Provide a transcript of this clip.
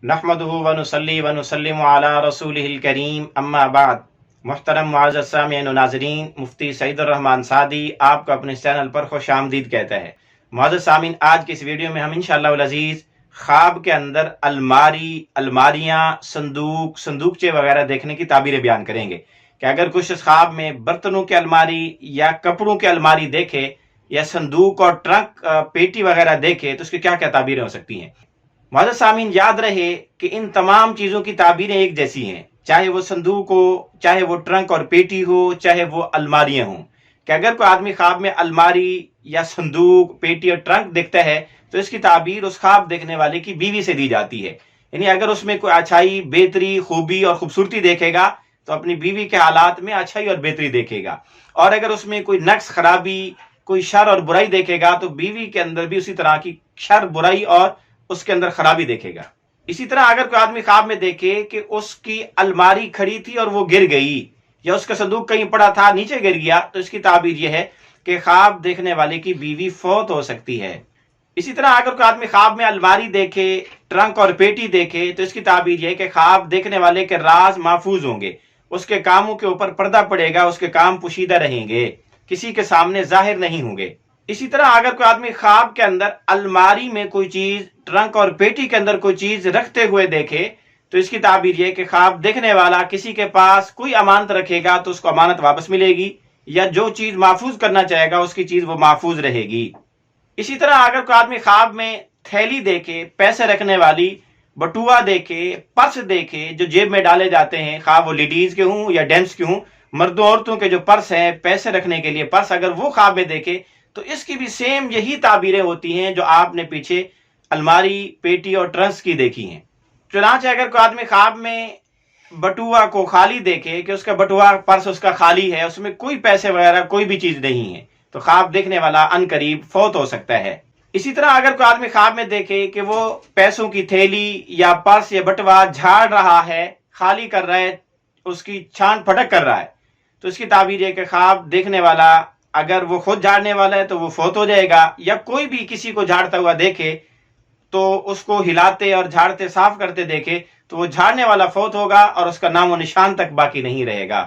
नहमदुहु व नुसल्ली व नुसल्लिमु अला रसूलिहिल करीम अम्मा बाद। मुहतरम मुअज़्ज़ज़ सामिईन व नाज़रीन, मुफ्ती सईदुर रहमान सादी आपको अपने चैनल पर खुश आमदीद कहता है। मुअज़्ज़ज़ सामिईन, आज की इस वीडियो में हम इंशाअल्लाह अज़ीज़ ख्वाब के अंदर अलमारी, अलमारियाँ, संदूक, संदूकचे वगैरह देखने की ताबीरें बयान करेंगे कि अगर कुछ इस ख्वाब में बर्तनों की अलमारी या कपड़ों की अलमारी देखे या संदूक और ट्रंक पेटी वगैरह देखे तो उसकी क्या क्या ताबीरें हो सकती हैं। मुअज़्ज़ज़ सामीन, याद रहे कि इन तमाम चीज़ों की ताबीरें एक जैसी हैं, चाहे वो संदूक हो, चाहे वो ट्रंक और पेटी हो, चाहे वो अलमारियां हों। कि अगर कोई आदमी ख्वाब में अलमारी या संदूक, पेटी और ट्रंक देखता है तो इसकी ताबीर उस ख्वाब देखने वाले की बीवी से दी जाती है। यानी अगर उसमें कोई अच्छाई, बेहतरी, खूबी और खूबसूरती देखेगा तो अपनी बीवी के हालात में अच्छाई और बेहतरी देखेगा, और अगर उसमें कोई नक्स, खराबी, कोई शर और बुराई देखेगा तो बीवी के अंदर भी उसी तरह की शर, बुराई और उसके अंदर खराबी देखेगा। इसी तरह अगर कोई आदमी ख्वाब में देखे कि उसकी अलमारी खड़ी थी और वो गिर गई, या उसका संदूक कहीं पड़ा था नीचे गिर गया, तो इसकी ताबीर यह है कि ख्वाब देखने वाले की बीवी फौत हो सकती है। इसी तरह अगर कोई आदमी ख्वाब में अलमारी देखे, ट्रंक और पेटी देखे, तो इसकी ताबीर यह है कि ख्वाब देखने वाले के राज महफूज होंगे, उसके कामों के ऊपर पर्दा पड़ेगा, उसके काम पोशीदा रहेंगे, किसी के सामने जाहिर नहीं होंगे। इसी तरह अगर कोई आदमी ख्वाब के अंदर अलमारी में कोई चीज, ट्रंक और पेटी के अंदर कोई चीज रखते हुए देखे तो इसकी ताबीर यह कि ख्वाब देखने वाला किसी के पास कोई अमानत रखेगा तो उसको अमानत वापस मिलेगी, या जो चीज महफूज करना चाहेगा उसकी चीज वो महफूज रहेगी। इसी तरह अगर कोई आदमी ख्वाब में थैली देखे, पैसे रखने वाली, बटुआ देखे, पर्स देखे जो जेब में डाले जाते हैं, खा वो लेडीज के हों या जेंट्स के हों, मर्दों औरतों के जो पर्स हैं पैसे रखने के लिए पर्स, अगर वो ख्वाब में देखे तो इसकी भी सेम यही ताबीरें होती हैं जो आपने पीछे अलमारी, पेटी और ट्रंक्स की देखी हैं। चुनांचे अगर कोई आदमी ख्वाब में बटुआ को खाली देखे कि उसका बटुआ, पर्स उसका खाली है, उसमें कोई पैसे वगैरह कोई भी चीज नहीं है, तो ख्वाब देखने वाला अनकरीब फौत हो सकता है। इसी तरह अगर कोई आदमी ख्वाब में देखे कि वो पैसों की थैली या पर्स या बटुआ झाड़ रहा है, खाली कर रहा है, उसकी छान फटक कर रहा है, तो इसकी ताबीर है कि ख्वाब देखने वाला अगर वो खुद झाड़ने वाला है तो वो फौत हो जाएगा, या कोई भी किसी को झाड़ता हुआ देखे तो उसको हिलाते और झाड़ते, साफ करते देखे तो वो झाड़ने वाला फौत होगा और उसका नामो निशान तक बाकी नहीं रहेगा।